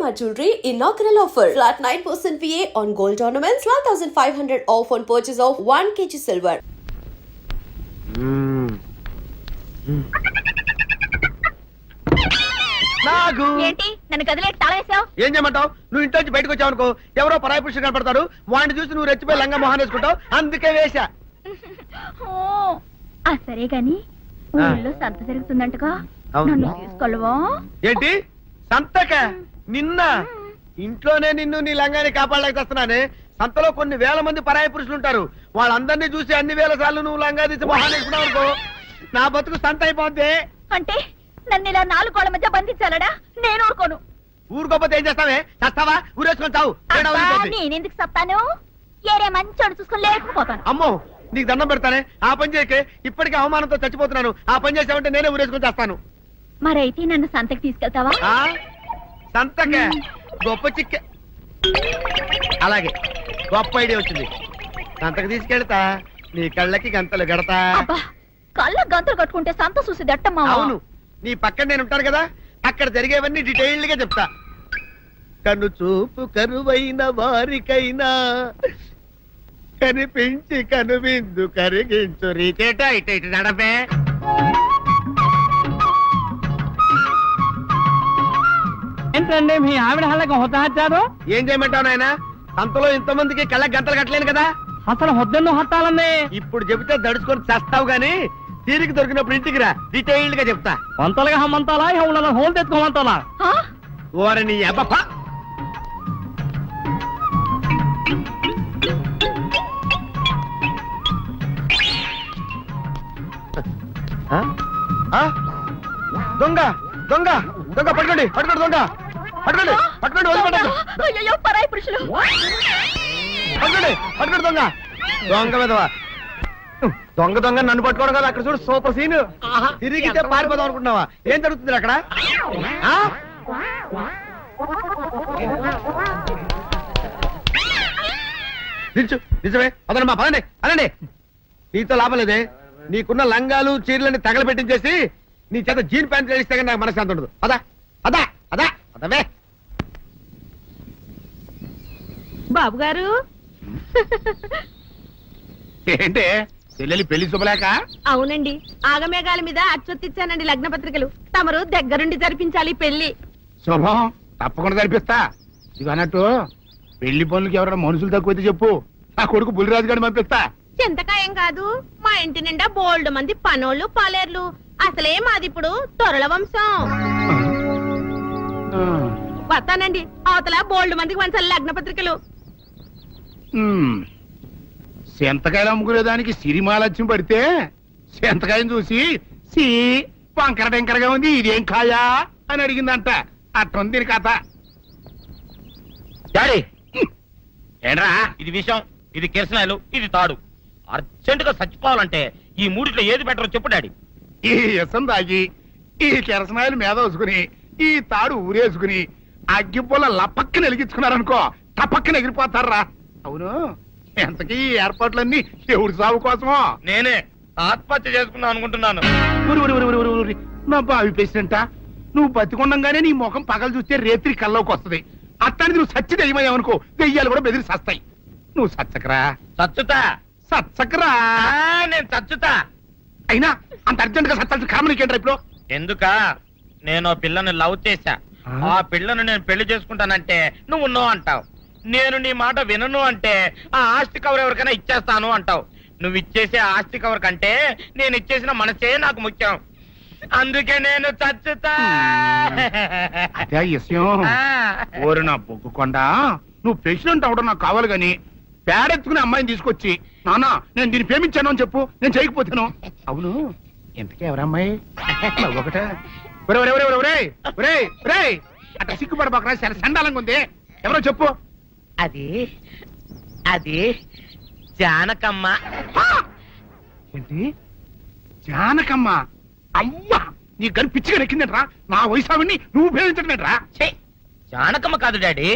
Shalimar Jewelry inaugural offer. Flat 9% VA on gold ornaments, 12,500 off on purchase of 1 kg silver. నాగు ఏంటి నన్ను గదిలో తాళేసావు? ఏం చేయమంటావు? నువ్వు ఇంట్లో నుంచి బయటకు వచ్చావు అనుకో, ఎవరో పరాయి పురుషుడు కనపడతాడు, వాడిని చూసి నువ్వు రెచ్చిపోయి లంగా మొహాన్ వేసుకుంటావు, అందుకే వేశా. సరే గాని ఊళ్ళో సంత జరుగుతుందంటగా, నన్ను తీసుకెళ్ళవా? ఏంటి సంతక? నిన్న ఇంట్లోనే నిన్ను నీ లంగాన్ని కాపాడలేక వస్తున్నానే. సంతలో కొన్ని వేల మంది పరాయి పురుషులు ఉంటారు, వాళ్ళందరినీ చూసి అన్ని వేల సార్లు నువ్వు లంగా తీసి మొహాన్ వేసుకున్నావు అనుకో, నా బతుకు సంత అయిపోద్ది. అంటే నన్ను ఇలా 4 గోళ్ల మధ్య బంధించాలడా? నేను ఊరుకోను. ఊరుకోపోతే ఏం చేస్తావే? చస్తావా? ఊరేసుకొని చావు. నేనెందుకు చెప్తాను? ఏరే మంచోడు చూసుకుని లేకపోతాను. అమ్మో నీకు దండం పెడతానే, ఆ పని చేయకే. ఇప్పటికే అవమానంతో చచ్చిపోతున్నాను, ఆ పని చేసావంటే నేనే ఊరేసుకొని చేస్తాను. మరైతే నన్ను సంతకి తీసుకెళ్తావా? సంతకే గొప్ప చిక్కే. అలాగే గొప్ప ఐడియా వచ్చింది. సంతకు తీసుకెళ్తా, నీ కళ్ళకి గంతలు గడతా. కళ్ళ గంతలు కట్టుకుంటే సంత చూసి దట్టమ్మా. అవును, నీ పక్కన నేను ఉంటాను కదా, అక్కడ జరిగేవన్నీ డీటెయిల్డ్ గా చెప్తా. కను చూపు కరువైన వారికైనా కనిపించి కనువిందు కరిగించు. రీచేట ఇట ఇటు నడపే. ఏంటండి మీ ఆవిడ హళ్ళకి హొత్తహచ్చారు? ఏం చేయమంటావు నాయన? సంతలో ఇంతమందికి కళ్ళకి గంటలు కట్టలేను కదా. అసలు హొద్దెన్ను హత్తాలండి. ఇప్పుడు చెబితే దడుచుకొని చేస్తావు గాని తీరికి దొరికినప్పుడు ఇంటికి రా, డీటెయిల్డ్ గా చెప్తా. వంతలుగా హమ్మంతాలా ఇక హోల్ తెచ్చుకోమంతాలా? ఓరని అబ్బప్ప. దొంగ దొంగ దొంగ పట్టుకోండి, పట్టుకోండి, దొంగ పట్టుకోండి, పట్టుకోండి, వదిలిపెట్టండి. పరాయి పురుషులు పట్టుకోండి, పట్టుకోండి, దొంగ దొంగ విధవా. దొంగ దొంగ నన్ను పట్టుకోవడం కదా. అక్కడ చూడు సూపర్ సీన్. తిరిగితే పారిపోదాం అనుకుంటున్నావా? ఏం జరుగుతుంది అక్కడ? నిజమే. అదనమ్మా, పదండి అనండి. నీతో లాభం లేదే. నీకున్న లంగాలు చీరలని తగలబెట్టించేసి నీ చేత జీన్ ప్యాంట్ వేస్తే కానీ నాకు మనశ్శాంతి ఉండదు. అదా అదా అదా అదవే. బాబు గారు ఏంటే చెల్లెలి పెళ్లి శుభలేక? అవునండి, ఆగమేఘాల మీద అచ్చొత్తిచ్చానండి లగ్న పత్రికలు. తమరు దగ్గరుండి జరిపించాలి పెళ్లి. శుభం, తప్పకుండా జరిపిస్తా. ఇది అన్నట్టు పెళ్లి పనులకి ఎవరైనా మనుషులు తక్కువైతే చెప్పు, నా కొడుకు బుల్లిరాజు గారిని పంపిస్తా. చింతకాయం కాదు, మా ఇంటి నిండా బోల్డ్ మంది పనోళ్ళు పాలేర్లు. అసలే మాది ఇప్పుడు తొరల వంశం. వస్తానండి, అవతల బోల్డ్ మందికి వంచాలి లగ్న పత్రికలు. సెంతకాయలు అమ్ముకునేదానికి సిరిమాలత్యం పడితే సెంతకాయని చూసి సి వంకర టెంకరగా ఉంది, ఇదేం కాయా అని అడిగిందంట. అట్టుంది దీని కథ. డాడీ ఏంట్రా ఇది విషయం, ఇది కిరసనాయలు, ఇది తాడు. అర్జెంట్ గా చచ్చిపోవాలంటే ఈ మూడిట్లో ఏది బెటర్ చెప్పు డాడీ. ఈ ఇసం తాగి ఈ కిరసనాయలు మీద వేసుకుని ఈ తాడు ఊరేసుకుని అగ్గిపుల్ల లపక్కన వెలిగించుకున్నారనుకో, తపక్కన ఎగిరిపోతారా. అవును, ఎంతకీ ఈ ఏర్పాట్లన్నీ ఎవరి సాగు కోసమో? నేనే ఆత్మహత్య చేసుకుందాం అనుకుంటున్నాను. నా బావి పేసినంట, నువ్వు బతికొండంగానే నీ ముఖం పగలు చూస్తే రేత్రి కల్లోకి వస్తుంది. అట్టానికి నువ్వు సచ్చి దెయ్యమయ్యావనుకో, దెయ్యాలు కూడా బెదిరి సస్తాయి. నువ్వు సచ్చకరా. చచ్చుతా సచ్చకరా. నేను చచ్చుతా. అయినా అంత అర్జెంట్ గా సచ్చాల్సిన కారణం నీకేంట్రా ఇప్పుడు? ఎందుక నేను పిల్లని లవ్ చేశా. ఆ పిల్లను నేను పెళ్లి చేసుకుంటానంటే నువ్వు నో అంటావు. నేను నీ మాట వినను అంటే ఆ ఆస్తి కవర్ ఎవరికైనా ఇచ్చేస్తాను అంటావు. నువ్వు ఇచ్చేసే ఆస్తి కవర్ కంటే నేను ఇచ్చేసిన మనసే నాకు ముఖ్యం. అందుకే నేను చచ్చుతా. అదే విషయం. ఓరు నా బొగ్గుకొండా, నువ్వు ప్రెసిడెంట్ అవడం నాకు కావాలి గాని పేడెత్తుకునే అమ్మాయిని తీసుకొచ్చి నానా నేను దీన్ని ప్రేమించాను అని చెప్పు, నేను చేయకపోతాను. అవును, ఎంతకే ఎవరమ్మాయి? ఒకటే అట్లా సిగ్గుపడబాకరా, చాలా సండాలంగా ఉంది. ఎవరో చెప్పు. అది అది జానకమ్మ. ఏంటి జానకమ్మ? అమ్మా, నీ గని పిచ్చిగా నెక్కిందంట్రా. నా వయసావిని నువ్వు ప్రేమించడమేట్రా? జానకమ్మ కాదు డాడీ,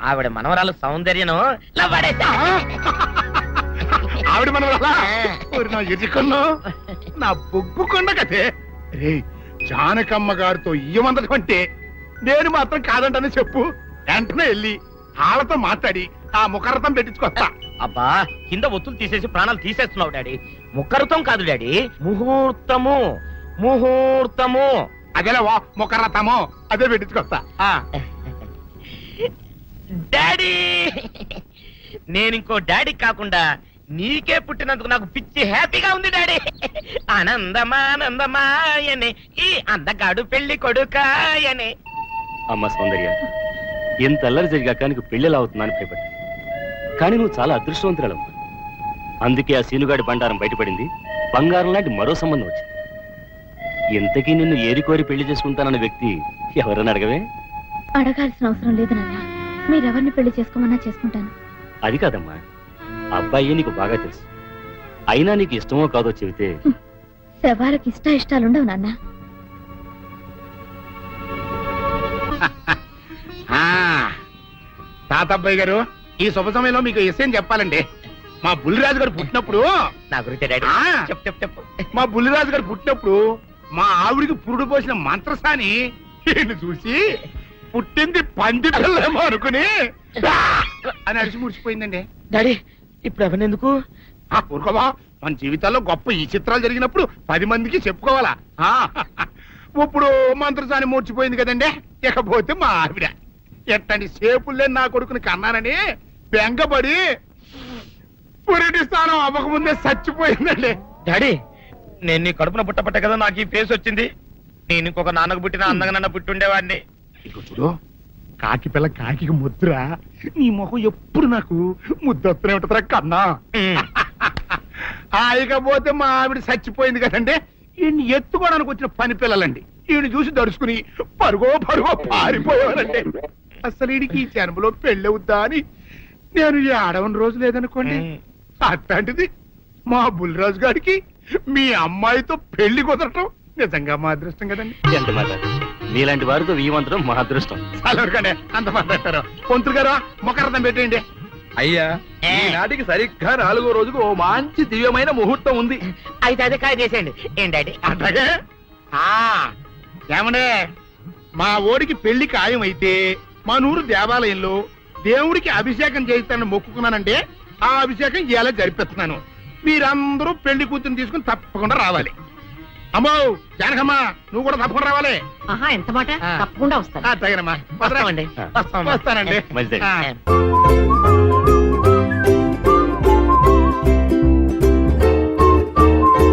ఆవిడ మనవరాలు సౌందర్యను ఆవిడ మనవరాలా? నా ఎదుకుల్లో నా బొగ్గు కొండ కదే. రే, జానకమ్మ గారితో ఇయ్యమందడం అంటే నేను మాత్రం కాదంటని చెప్పు. వెంటనే వెళ్ళి వాళ్ళతో మాట్లాడి ఆ ముఖరథం పెట్టించుకొస్తా. అబ్బా కింద ఒత్తులు తీసేసి ప్రాణాలు తీసేస్తున్నావు డాడీ. ముఖరుతం కాదు డాడీ, ముహూర్తము. ముహూర్తము. అదేలా వా ముఖరథము, అదే పెట్టించుకొస్తా. ఆ, డాడీ నేను ఇంకో డాడీ కాకుండా నీకే పుట్టినందుకు నాకు పిచ్చి హ్యాపీగా ఉంది డాడీ. ఆనందమానందమాయనే ఈ అందగాడు పెళ్లి కొడుకాయనే. అమ్మ సౌందర్య, ఎంత అల్లరి జరిగాక నీకు పెళ్లిలా అవుతుందని భయపడ్డా. కానీ నువ్వు చాలా అదృష్టవంతురాలమ్మా. అందుకే ఆ సీనుగాడి బండారం బయటపడింది, బంగారం లాంటి మరో సంబంధం వచ్చింది. ఇంతకీ నిన్ను ఏరికోరి పెళ్లి చేసుకుంటానన్న వ్యక్తి ఎవరని అడగవే? అడగాల్సిన అవసరం లేదు నాన్న. మీరెవరిని పెళ్లి చేసుకోమన్నా చేసుకుంటాను. అది కాదమ్మా, అబ్బాయి నీకు బాగా తెలుసు. అయినా నీకు ఇష్టమో కాదో చెబితే. శవాలకు ఇష్టాలుండవు నాన్న. ఆ, తాతబ్బాయి గారు, ఈ శుభ సమయంలో మీకు విషయం చెప్పాలండి. మా బుల్లిరాజు గారు పుట్టినప్పుడు నా గురించి డాడీ ఆ. చెప్పు చెప్పు చెప్పు. మా బుల్లిరాజు గారు పుట్టినప్పుడు మా ఆవిడికి పురుడు పోసిన మంత్రసాని ఈయన్ని చూసి పుట్టింది పంది పిల్లేమో అనుకుని "ఆ!" అని అడిచి ముడిచిపోయిందండి. డాడీ ఇప్పుడు ఎవరినెందుకు? ఆ ఊరుకోవా, మన జీవితాల్లో గొప్ప ఈ చిత్రాలు జరిగినప్పుడు 10 మందికి చెప్పుకోవాలా. ఆ, ఇప్పుడు మంత్రసాని మూర్చిపోయింది కదండి. ఇకపోతే మా ఆవిడ ఎట్టండి సేపుల్లే నా కొడుకుని కన్నానని బెంగపడి పురిటి స్థానం అవ్వకముందే చచ్చిపోయిందండి. డాడీ నేను నీ కడుపున పుట్టపట్టే కదా నాకు ఈ ఫేస్ వచ్చింది. నేను ఇంకొక నాన్నకు పుట్టిన అందంగా నన్ను పుట్టుండేవాడిని. ఇదిగో చూడు, కాకి పిల్ల కాకి ముద్ర, నీ మొహం ఎప్పుడు నాకు ముద్దొత్తనే ఉంటుందిరా కన్నా. ఇకపోతే మా ఆవిడ చచ్చిపోయింది కదండి. ఈయన్ని ఎత్తుకోవడానికి వచ్చిన పని పిల్లలండి ఈయన చూసి దడుచుకుని పరుగో పారిపోయేవారండి. అసలు ఈడికి ఈ జన్మలో పెళ్ళవుద్దా అని నేను ఈ ఆడవని రోజు లేదనుకోండి. అట్లాంటిది మా బుల్లిరాజు గారికి మీ అమ్మాయితో పెళ్లి కుదరటం నిజంగా మా అదృష్టం కదండి. ఎంత మాట, నీలాంటి వారితో వీయమంతరం మా అదృష్టం. చాలవరకండి, అంత మాట్లాడతారు. పొంతులు గారు మొకరదం పెట్టేయండి. అయ్యా ఈనాటికి సరిగ్గా 4వ రోజుకు ఓ మంచి దివ్యమైన ముహూర్తం ఉంది. అయితే అదే కాయ చేసేయండి. ఏం డాడీ? అట్లాగే ఏమండే, మా ఓడికి పెళ్లి ఖాయం అయితే మా నూరు దేవాలయంలో దేవుడికి అభిషేకం చేయిస్తానని మొక్కుకున్నానంటే ఆ అభిషేకం ఇలా జరిపిస్తున్నాను. మీరందరూ పెళ్లి కూతురు తీసుకుని తప్పకుండా రావాలి. అమ్మో జానకమ్మ, నువ్వు కూడా తప్పకుండా రావాలి. ఆహా ఎంత మాట, తప్పకుండా వస్తాను. అట్లాగేనమ్మా, వస్తామండి. వస్తానండి. మంచిదండి. ఆ.